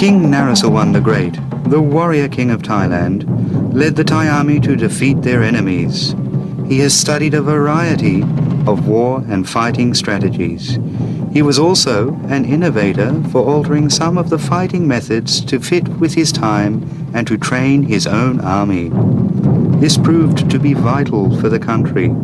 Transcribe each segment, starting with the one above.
King Narasawan the Great, the warrior king of Thailand, led the Thai army to defeat their enemies. He has studied a variety of war and fighting strategies. He was also an innovator for altering some of the fighting methods to fit with his time and to train his own army. This proved to be vital for the country.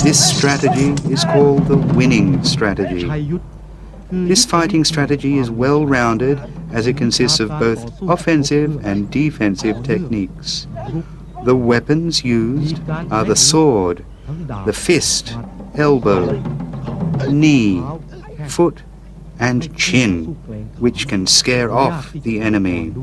This strategy is called the winning strategy. This fighting strategy is well-rounded as it consists of both offensive and defensive techniques. The weapons used are the sword, the fist, elbow, knee, foot, and chin, which can scare off the enemy.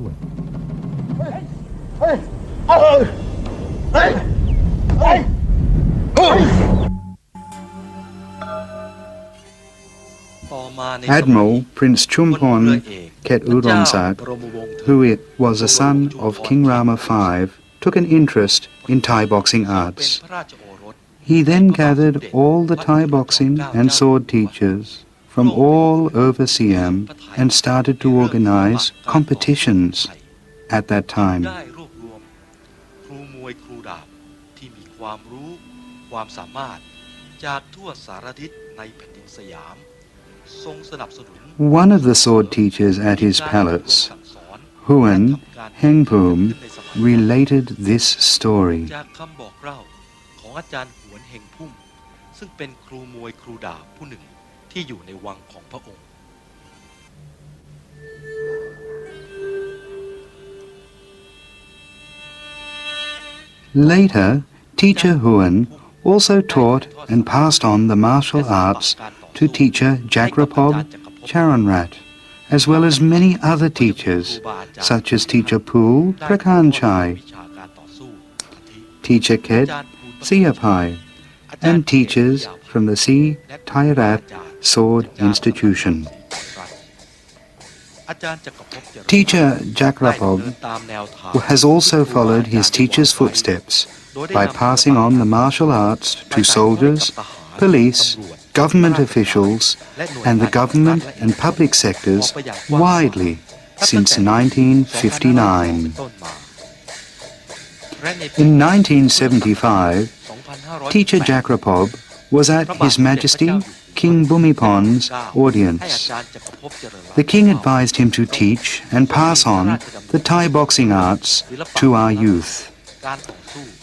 Admiral Prince Chumpon Ketudongsak, who was a son of King Rama V, took an interest in Thai boxing arts. He then gathered all the Thai boxing and sword teachers from all over Siam and started to organize competitions at that time. One of the sword teachers at his palace, Huan Hengpum, related this story. Later, teacher Huan also taught and passed on the martial arts to teacher Jagrapob Charanrat, as well as many other teachers, such as teacher Pool Prakanchai, teacher Ked Siapai, and teachers from the Si Thairat Sword Institution. Teacher Jagrapob has also followed his teacher's footsteps by passing on the martial arts to soldiers, police, government officials, and the government and public sectors widely since 1959. In 1975, teacher Jagrapob was at His Majesty King Bhumipon's audience. The king advised him to teach and pass on the Thai boxing arts to our youth.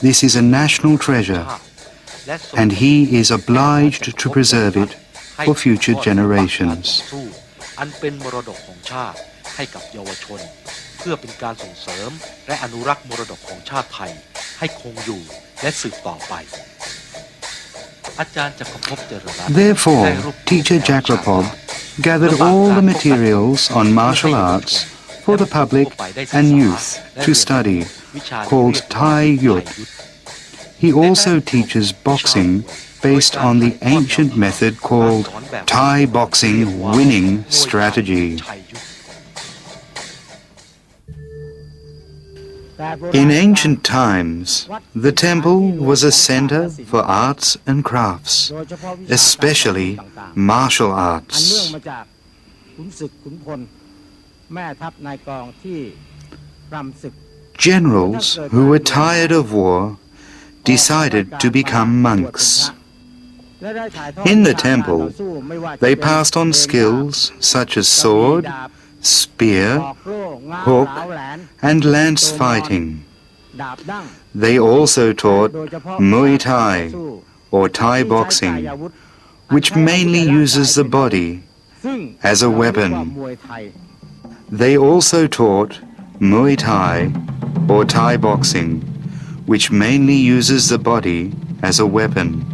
This is a national treasure, and he is obliged to preserve it for future generations. Therefore, teacher Jagrapob gathered all the materials on martial arts for the public and youth to study, called Thai Yut. He also teaches boxing based on the ancient method called Thai boxing winning strategy. In ancient times, the temple was a center for arts and crafts, especially martial arts. Generals who were tired of war decided to become monks. In the temple, they passed on skills such as sword, spear, hook, and lance fighting. They also taught Muay Thai, or Thai boxing, which mainly uses the body as a weapon. They also taught Muay Thai, or Thai boxing, which mainly uses the body as a weapon.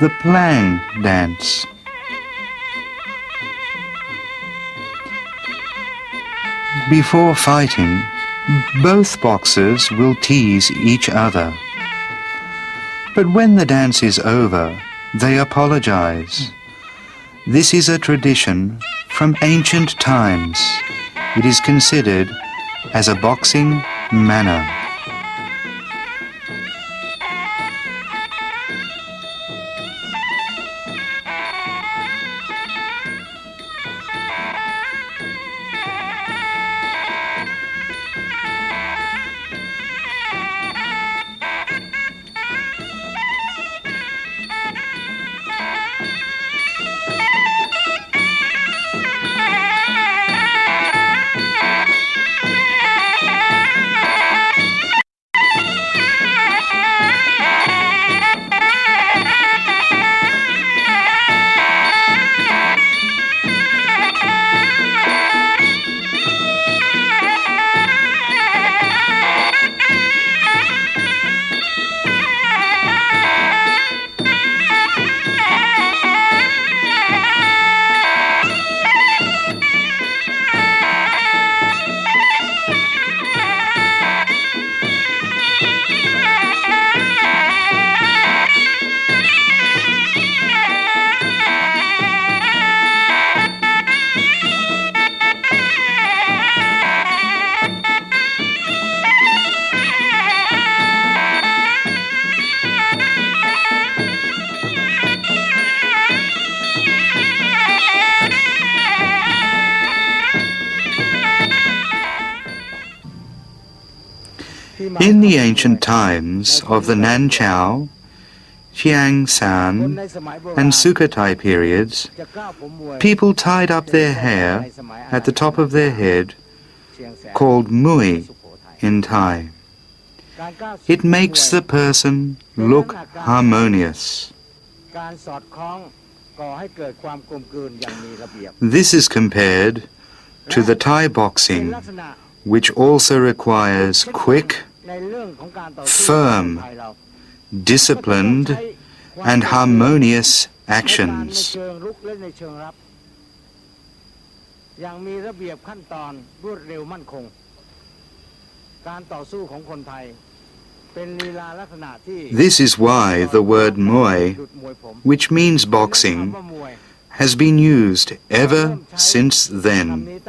the Plang dance. Before fighting, both boxers will tease each other. But when the dance is over, they apologize. This is a tradition from ancient times. It is considered as a boxing manner. In the ancient times of the Nanchao, Chiang San, and Sukhothai periods, people tied up their hair at the top of their head, called Muay in Thai. It makes the person look harmonious. This is compared to the Thai boxing, which also requires quick, firm, disciplined, and harmonious actions. This is why the word Muay, which means boxing, has been used ever since then.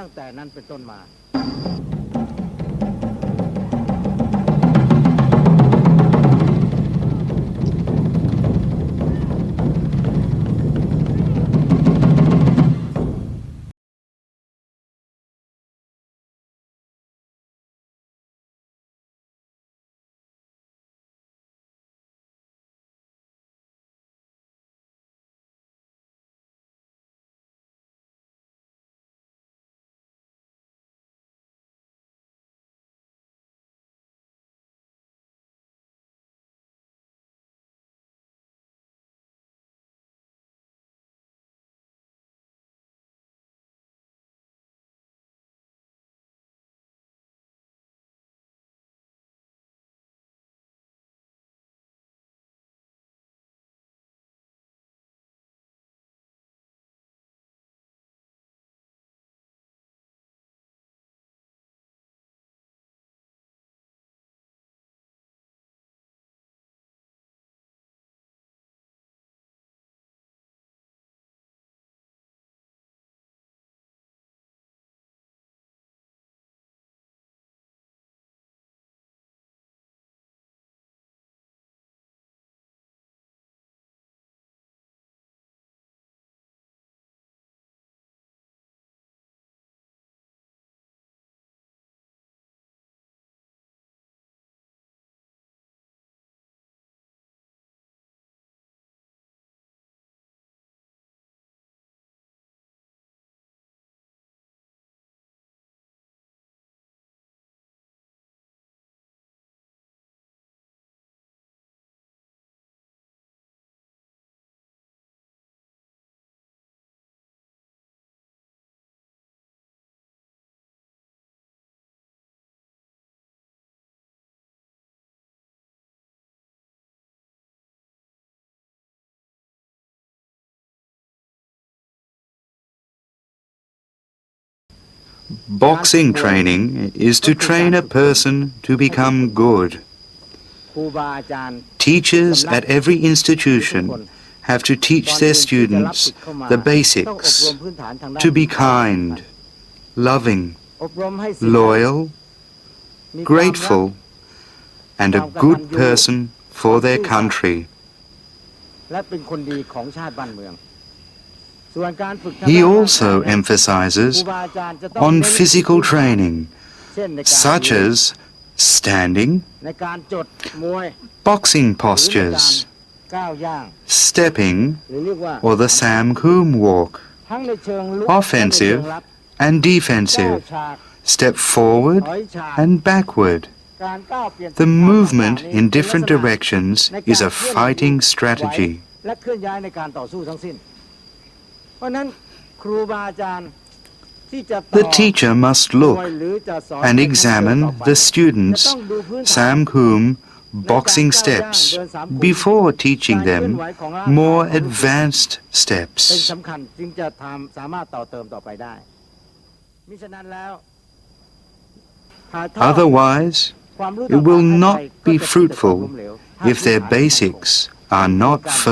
Boxing training is to train a person to become good. Teachers at every institution have to teach their students the basics, to be kind, loving, loyal, grateful, and a good person for their country. He also emphasizes on physical training, such as standing, boxing postures, stepping, or the Sam Coom walk, offensive and defensive, step forward and backward. The movement in different directions is a fighting strategy. The teacher must look and examine the students' Sam Coom boxing steps before teaching them more advanced steps. Otherwise, it will not be fruitful if their basics are not firm.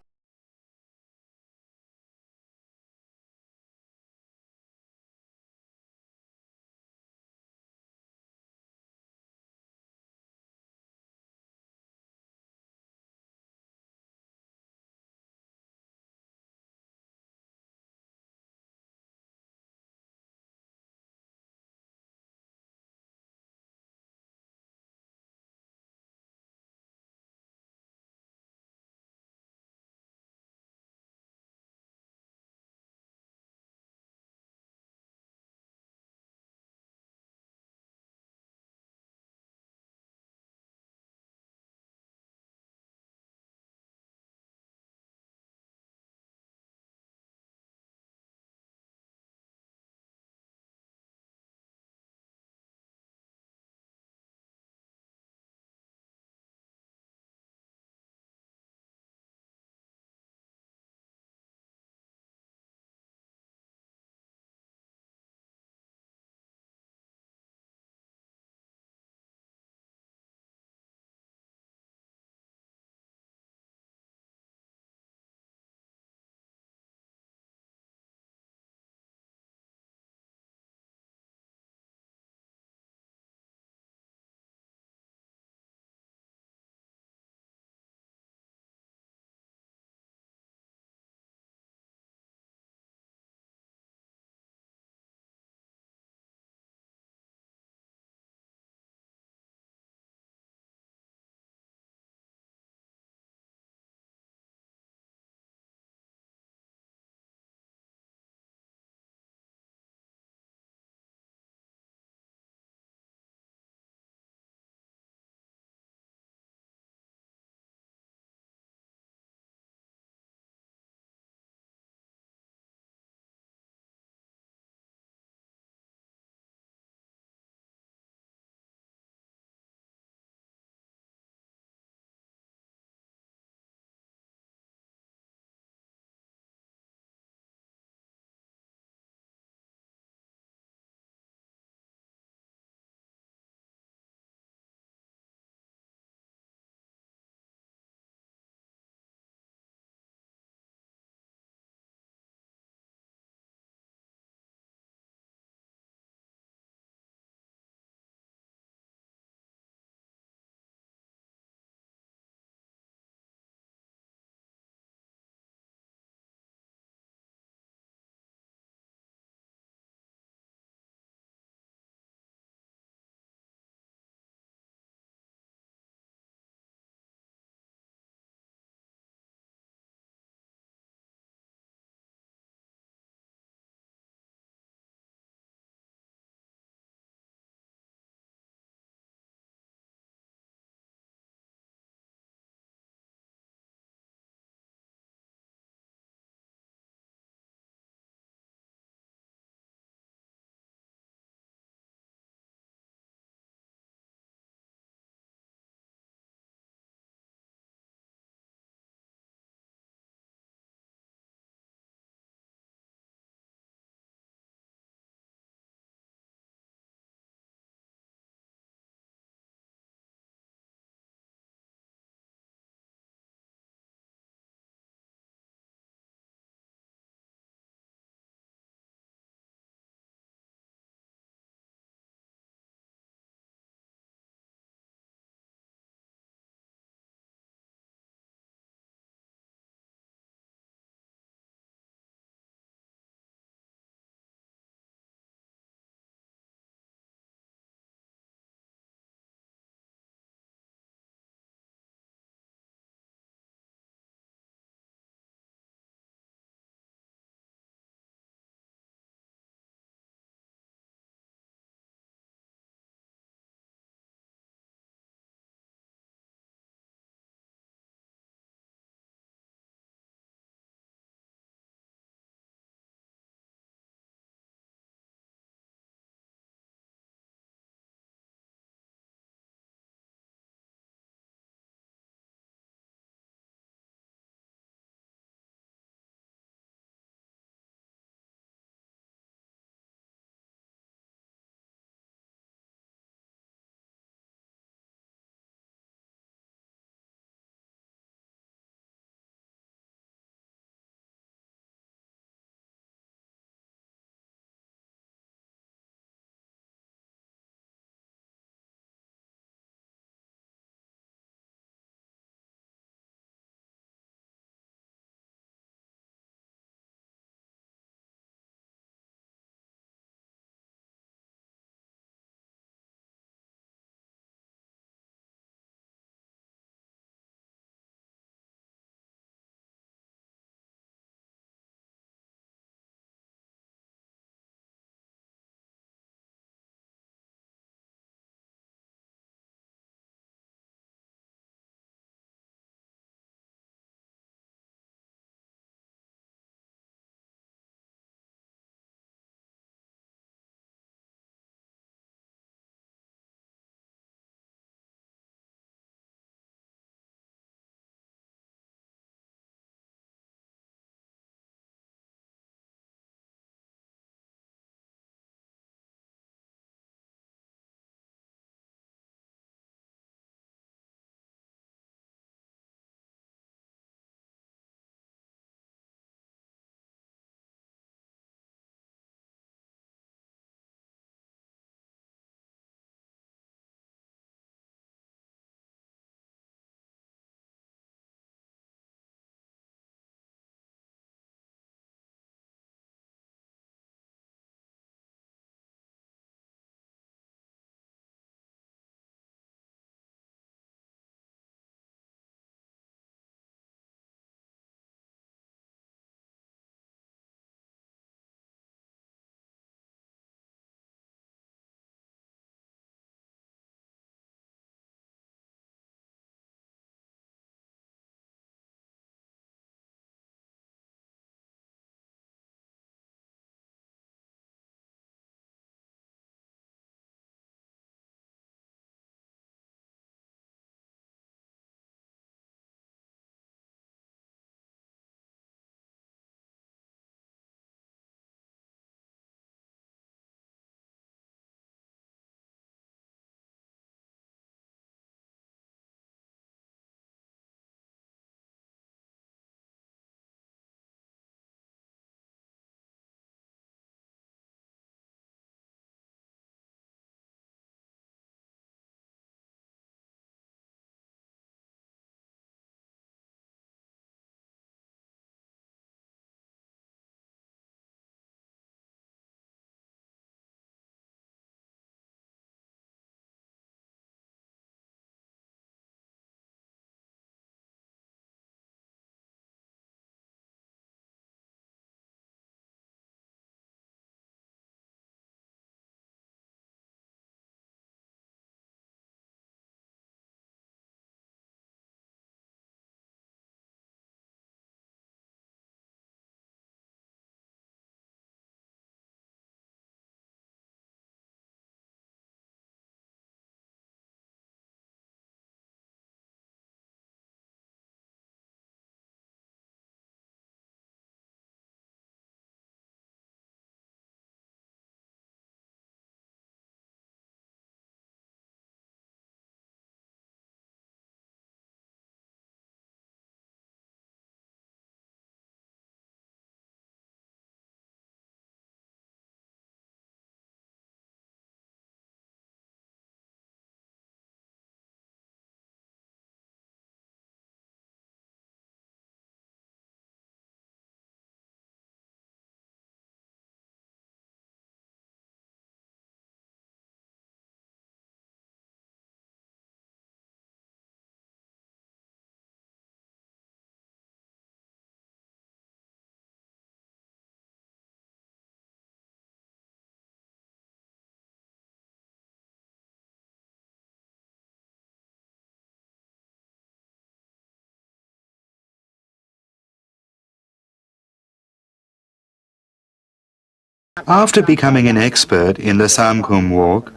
After becoming an expert in the Samkum walk,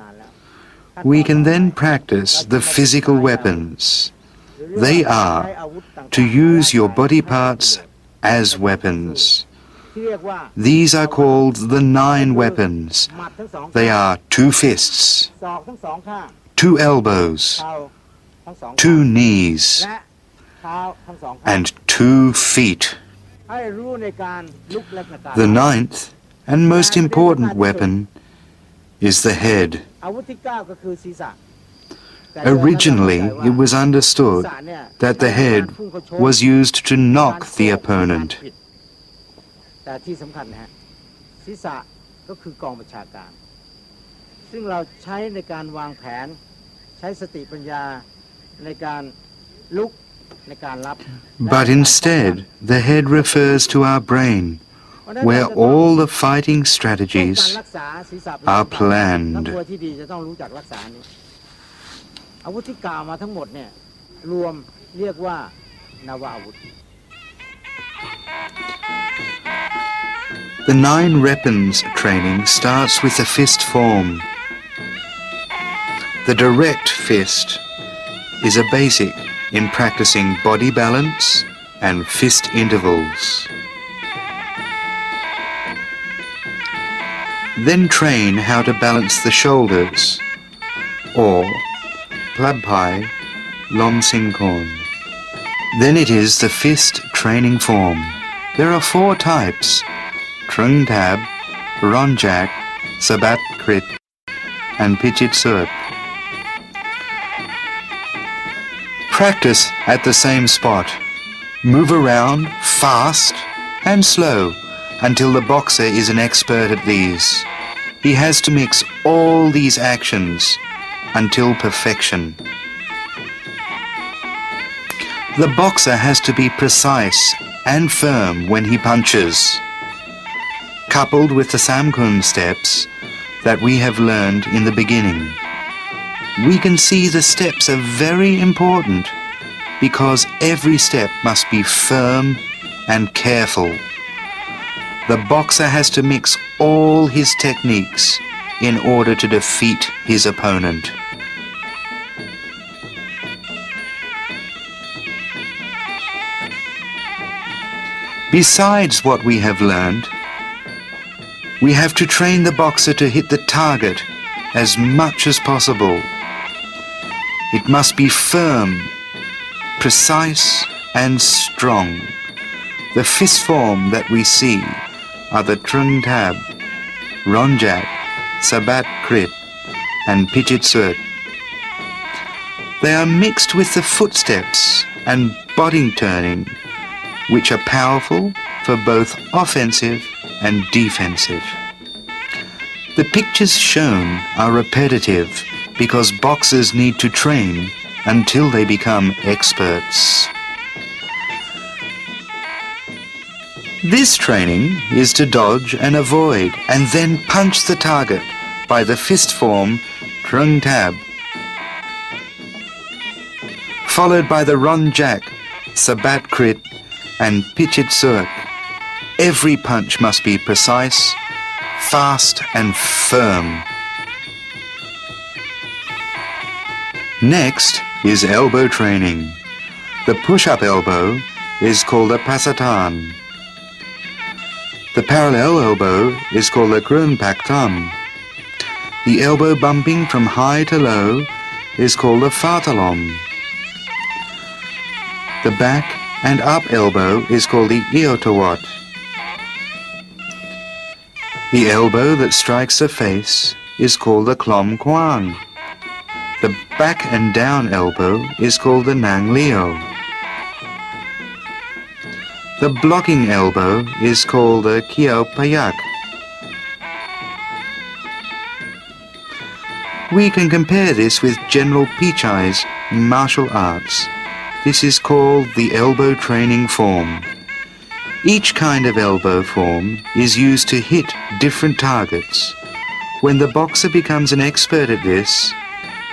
we can then practice the physical weapons. They are to use your body parts as weapons. These are called the 9 weapons. They are 2 fists, 2 elbows, 2 knees, and 2 feet. The 9th and most important weapon is the head. Originally, it was understood that the head was used to knock the opponent. But instead, the head refers to our brain, where all the fighting strategies are planned. The 9 weapons training starts with the fist form. The direct fist is a basic in practicing body balance and fist intervals. Then train how to balance the shoulders, or Plabpai Lom Singkorn. Then it is the fist training form. There are 4 types: Trung Tab, Ronjak, Sabat Krit, and Pichit Surt. Practice at the same spot. Move around fast and slow until the boxer is an expert at these. He has to mix all these actions until perfection. The boxer has to be precise and firm when he punches. Coupled with the Samkhun steps that we have learned in the beginning, we can see the steps are very important because every step must be firm and careful. The boxer has to mix all his techniques in order to defeat his opponent. Besides what we have learned, we have to train the boxer to hit the target as much as possible. It must be firm, precise, and strong. The fist form that we see are the Trung Tab, Ronjak, Sabat Krit, and Pichit Surt. They are mixed with the footsteps and body turning, which are powerful for both offensive and defensive. The pictures shown are repetitive because boxers need to train until they become experts. This training is to dodge and avoid and then punch the target by the fist form Trung Tab, followed by the Ronjak, Sabat Krit, and Pichit Surt. Every punch must be precise, fast and firm. Next is elbow training. The push-up elbow is called a Pasatan. The parallel elbow is called a Krun Pak Tam. The elbow bumping from high to low is called a Fatalom. The back and up elbow is called the Iotawat. The elbow that strikes the face is called the Klom Kwang. The back and down elbow is called the Nang Leo. The blocking elbow is called the Kiao Payak. We can compare this with General Pichai's martial arts. This is called the elbow training form. Each kind of elbow form is used to hit different targets. When the boxer becomes an expert at this,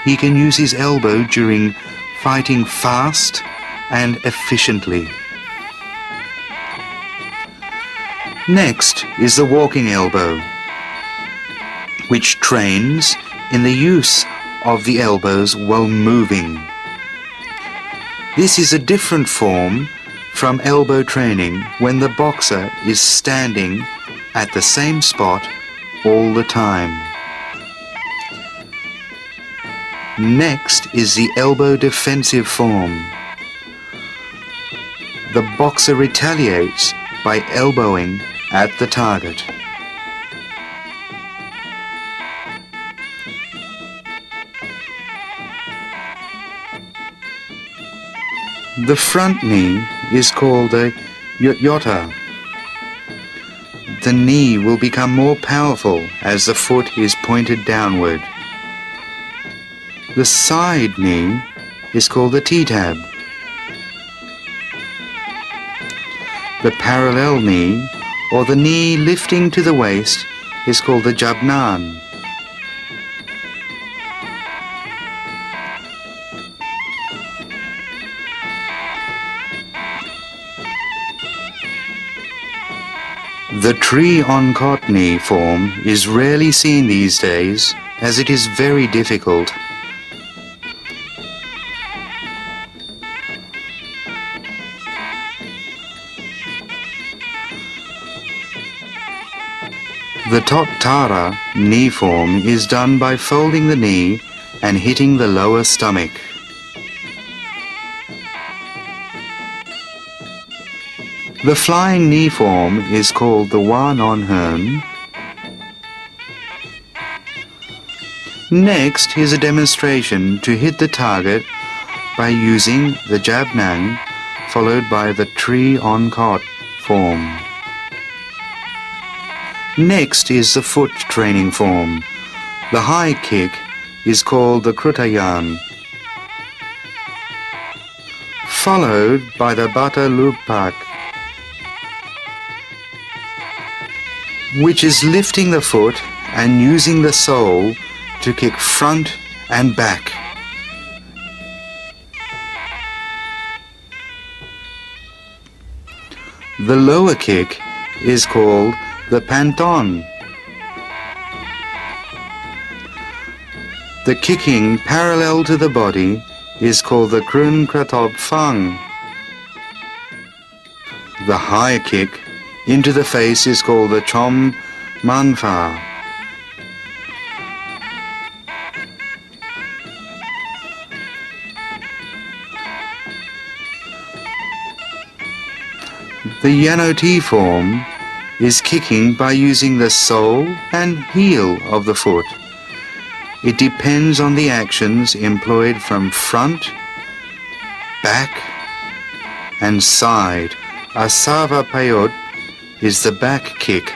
he can use his elbow during fighting fast and efficiently. Next is the walking elbow. which trains in the use of the elbows while moving. This is a different form from elbow training when the boxer is standing at the same spot all the time. Next is the elbow defensive form. The boxer retaliates by elbowing at the target. The front knee is called a yota. The knee will become more powerful as the foot is pointed downward. The side knee is called the T-tab. The parallel knee, or the knee lifting to the waist, is called the jabnan. The tree-on-cot knee form is rarely seen these days, as it is very difficult. The Tottara knee form is done by folding the knee and hitting the lower stomach. The flying knee form is called the Wa-non-hern. Next is a demonstration to hit the target by using the jabnan followed by the tree-on-cot form. Next is the foot training form. The high kick is called the Crocodile, followed by the Bata Lupak, which is lifting the foot and using the sole to kick front and back. The lower kick is called the panton. The kicking parallel to the body is called the krun kratob fang. The high kick into the face is called the chom manfa. The Yanoti form is kicking by using the sole and heel of the foot. It depends on the actions employed from front, back and side. Asava payot is the back kick.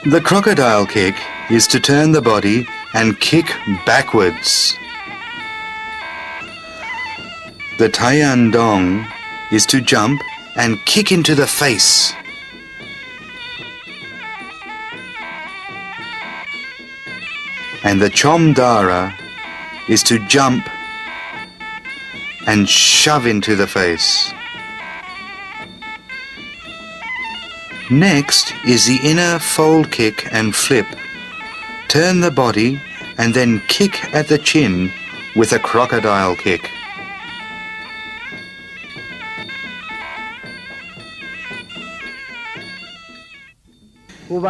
The crocodile kick is to turn the body and kick backwards. The Taiyan dong is to jump and kick into the face. And the chom dara is to jump and shove into the face. Next is the inner fold kick and flip. Turn the body and then kick at the chin with a crocodile kick.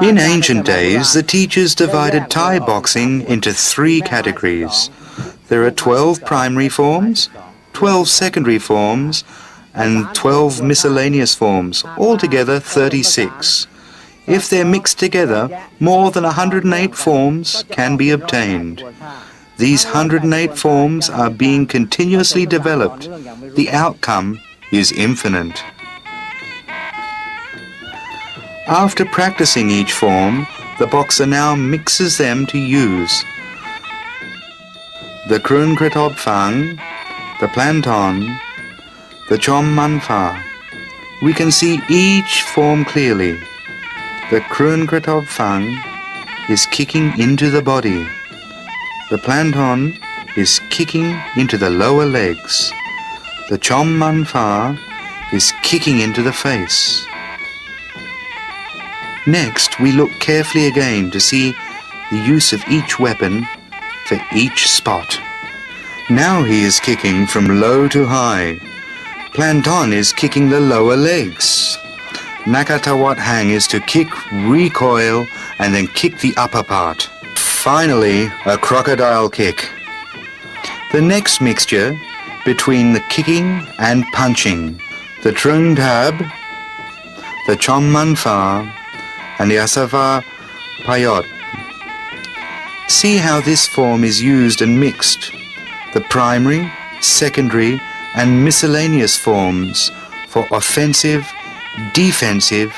In ancient days, the teachers divided Thai boxing into 3 categories. There are 12 primary forms, 12 secondary forms, and 12 miscellaneous forms, altogether 36. If they're mixed together, more than 108 forms can be obtained. These 108 forms are being continuously developed. The outcome is infinite. After practicing each form, the boxer now mixes them to use the krun kratob fang, the planton, the chom manfa. We can see each form clearly. The krun kratob fang is kicking into the body. The planton is kicking into the lower legs. The chom manfa is kicking into the face. Next, we look carefully again to see the use of each weapon for each spot. Now he is kicking from low to high. Planton is kicking the lower legs. Nakatawat hang is to kick, recoil, and then kick the upper part. Finally, a crocodile kick. The next mixture between the kicking and punching, the Trung Tab, the Chom Man Fa, and the Asava Payot. See how this form is used and mixed. The primary, secondary, and miscellaneous forms for offensive, defensive,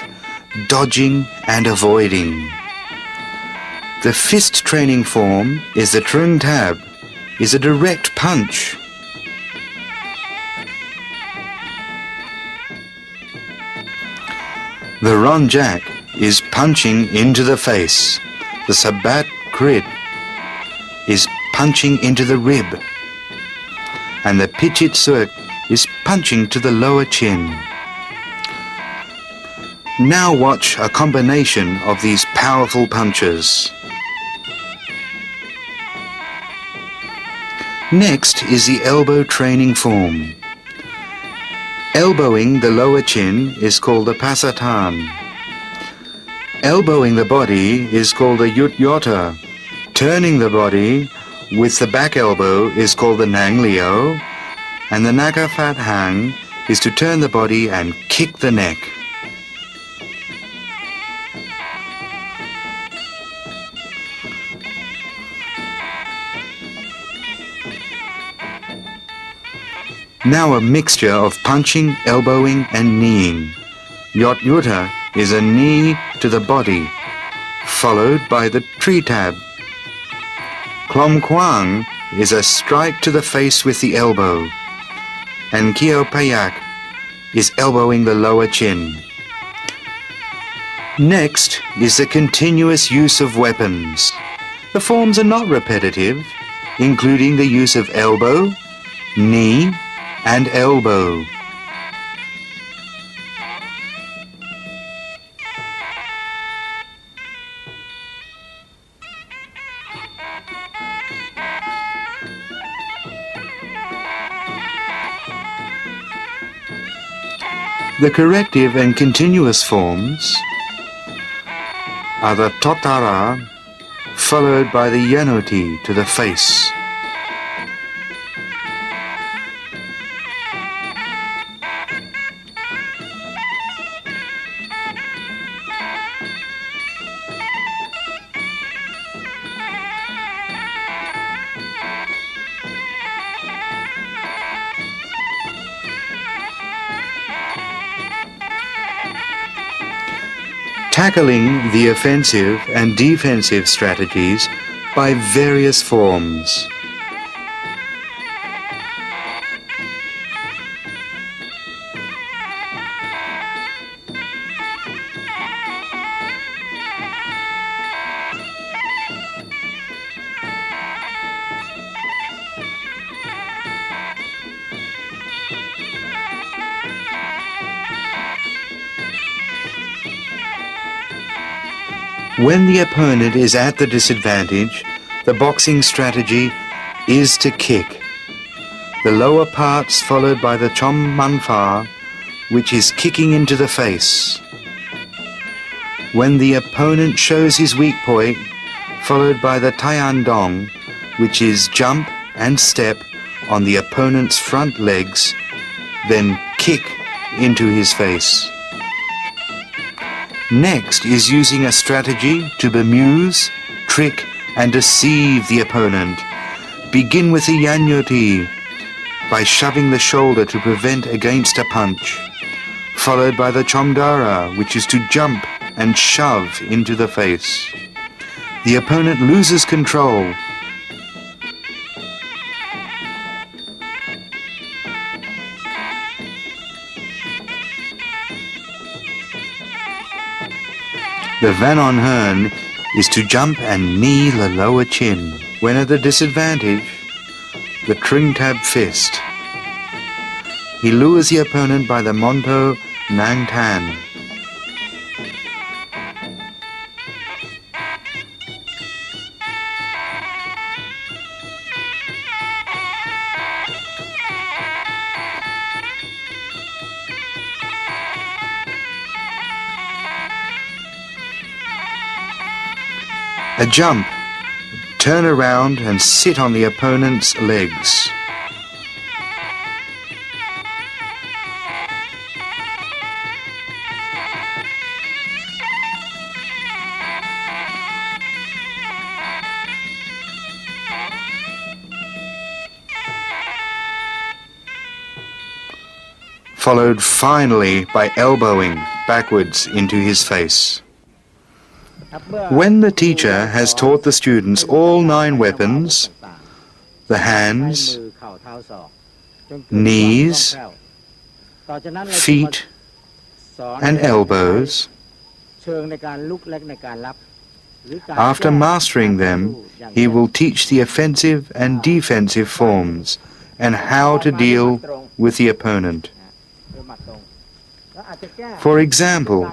dodging, and avoiding. The fist training form is the Trung Tab, is a direct punch. The Ron Jack is punching into the face. The Sabat Krit is punching into the rib. And the Pichit Suek is punching to the lower chin. Now watch a combination of these powerful punches. Next is the elbow training form. Elbowing the lower chin is called the Pasatan. Elbowing the body is called the Yut Yota. Turning the body with the back elbow is called the Nang Leo. And the Naga Fat Hang is to turn the body and kick the neck. Now a mixture of punching, elbowing, and kneeing. Yot Yuta is a knee to the body, followed by the tree tab. Klom Kwang is a strike to the face with the elbow. And Kio Payak is elbowing the lower chin. Next is the continuous use of weapons. The forms are not repetitive, including the use of elbow, knee, and elbow. The corrective and continuous forms are the Totara, followed by the Yanoti to the face. Tackling the offensive and defensive strategies by various forms. When the opponent is at the disadvantage, the boxing strategy is to kick. The lower parts followed by the Chom Man Fa, which is kicking into the face. When the opponent shows his weak point, followed by the Taian Dong, which is jump and step on the opponent's front legs, then kick into his face. Next is using a strategy to bemuse, trick, and deceive the opponent. Begin with the Yanyoti by shoving the shoulder to prevent against a punch, followed by the Chomdara, which is to jump and shove into the face. The opponent loses control. The Van on Hern is to jump and knee the lower chin. When at the disadvantage, the Tring Tab Fist. He lures the opponent by the Monto Nang Tan. A jump. Turn around and sit on the opponent's legs. Followed finally by elbowing backwards into his face. When the teacher has taught the students all 9 weapons, the hands, knees, feet, and elbows, after mastering them, he will teach the offensive and defensive forms and how to deal with the opponent. For example,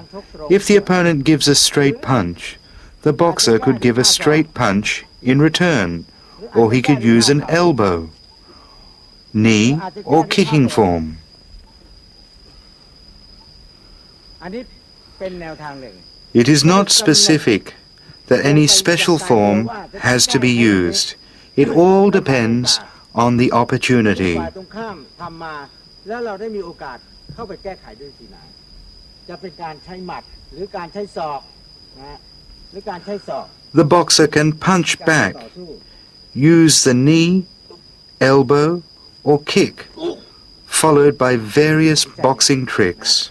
if the opponent gives a straight punch, the boxer could give a straight punch in return, or he could use an elbow, knee, or kicking form. It is not specific that any special form has to be used. It all depends on the opportunity. The boxer can punch back, use the knee, elbow, or kick, followed by various boxing tricks.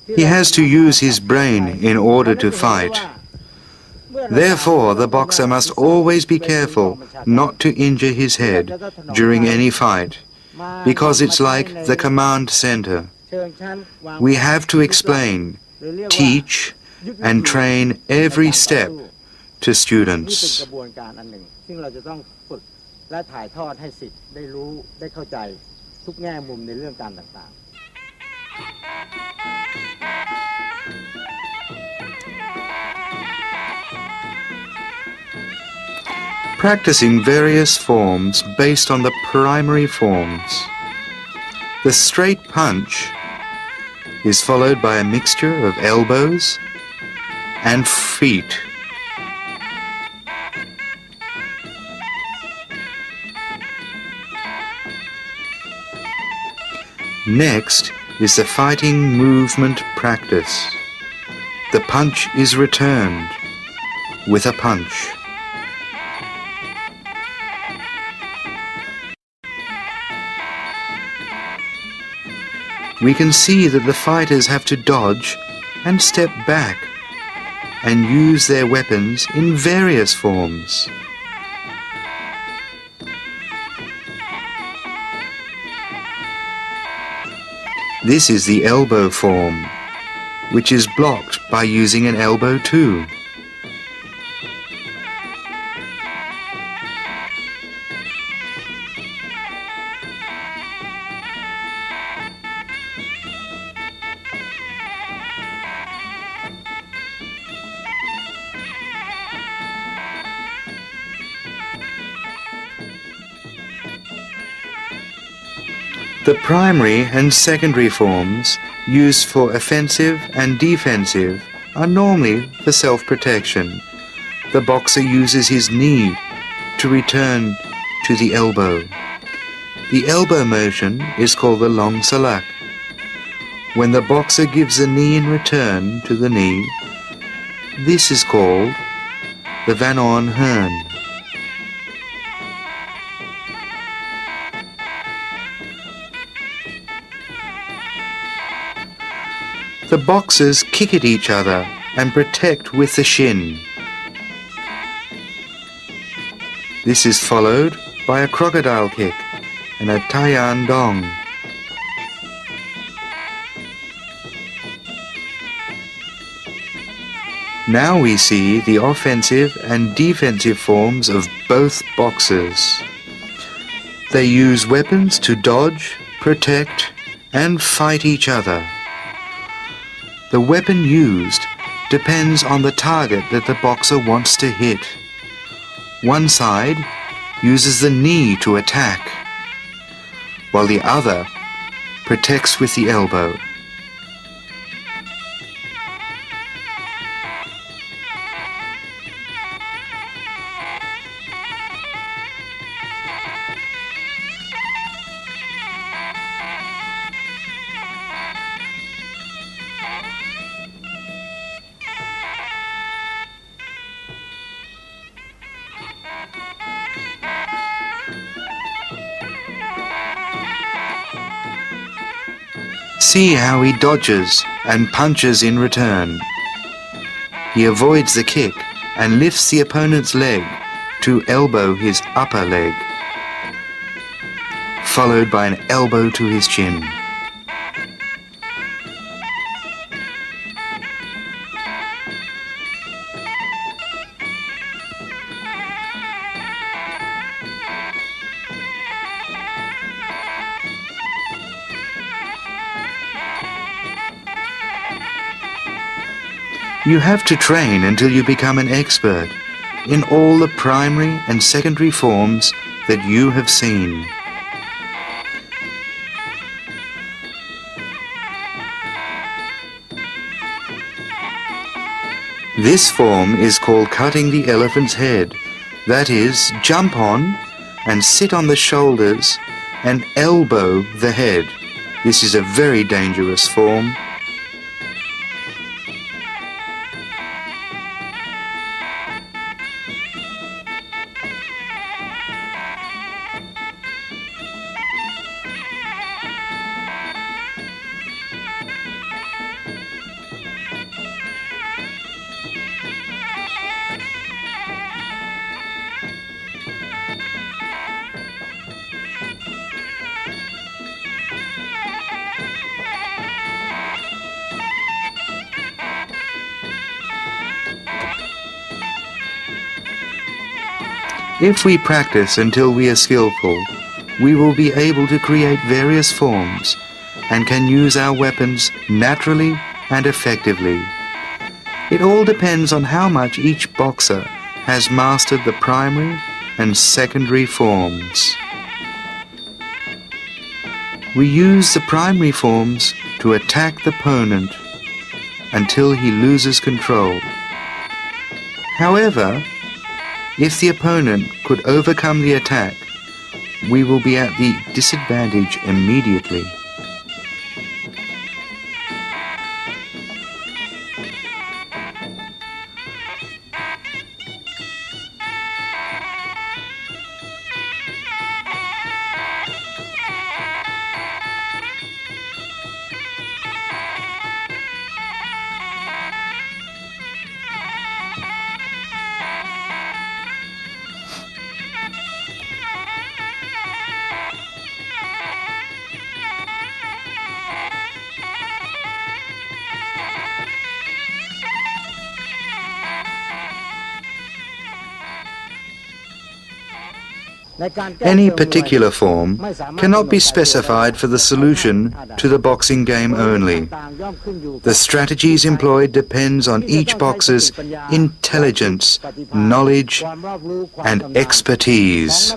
He has to use his brain in order to fight. Therefore, the boxer must always be careful not to injure his head during any fight, because it's like the command center. We have to explain, teach, and train every step to students. Practicing various forms based on the primary forms. The straight punch is followed by a mixture of elbows and feet. Next is the fighting movement practice. The punch is returned with a punch. We can see that the fighters have to dodge and step back and use their weapons in various forms. This is the elbow form, which is blocked by using an elbow too. The primary and secondary forms used for offensive and defensive are normally for self-protection. The boxer uses his knee to return to the elbow. The elbow motion is called the long salak. When the boxer gives the knee in return to the knee, this is called the Van On Hern. The boxers kick at each other and protect with the shin. This is followed by a crocodile kick and a Taiyan dong. Now we see the offensive and defensive forms of both boxers. They use weapons to dodge, protect, and fight each other. The weapon used depends on the target that the boxer wants to hit. One side uses the knee to attack, while the other protects with the elbow. See how he dodges and punches in return. He avoids the kick and lifts the opponent's leg to elbow his upper leg, followed by an elbow to his chin. You have to train until you become an expert in all the primary and secondary forms that you have seen. This form is called cutting the elephant's head. That is, jump on and sit on the shoulders and elbow the head. This is a very dangerous form. If we practice until we are skillful, we will be able to create various forms and can use our weapons naturally and effectively. It all depends on how much each boxer has mastered the primary and secondary forms. We use the primary forms to attack the opponent until he loses control. However, if the opponent could overcome the attack, we will be at the disadvantage immediately. Any particular form cannot be specified for the solution to the boxing game only. The strategies employed depends on each boxer's intelligence, knowledge, and expertise.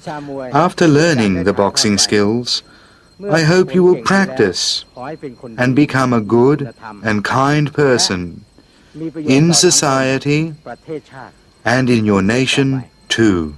After learning the boxing skills, I hope you will practice and become a good and kind person in society and in your nation too.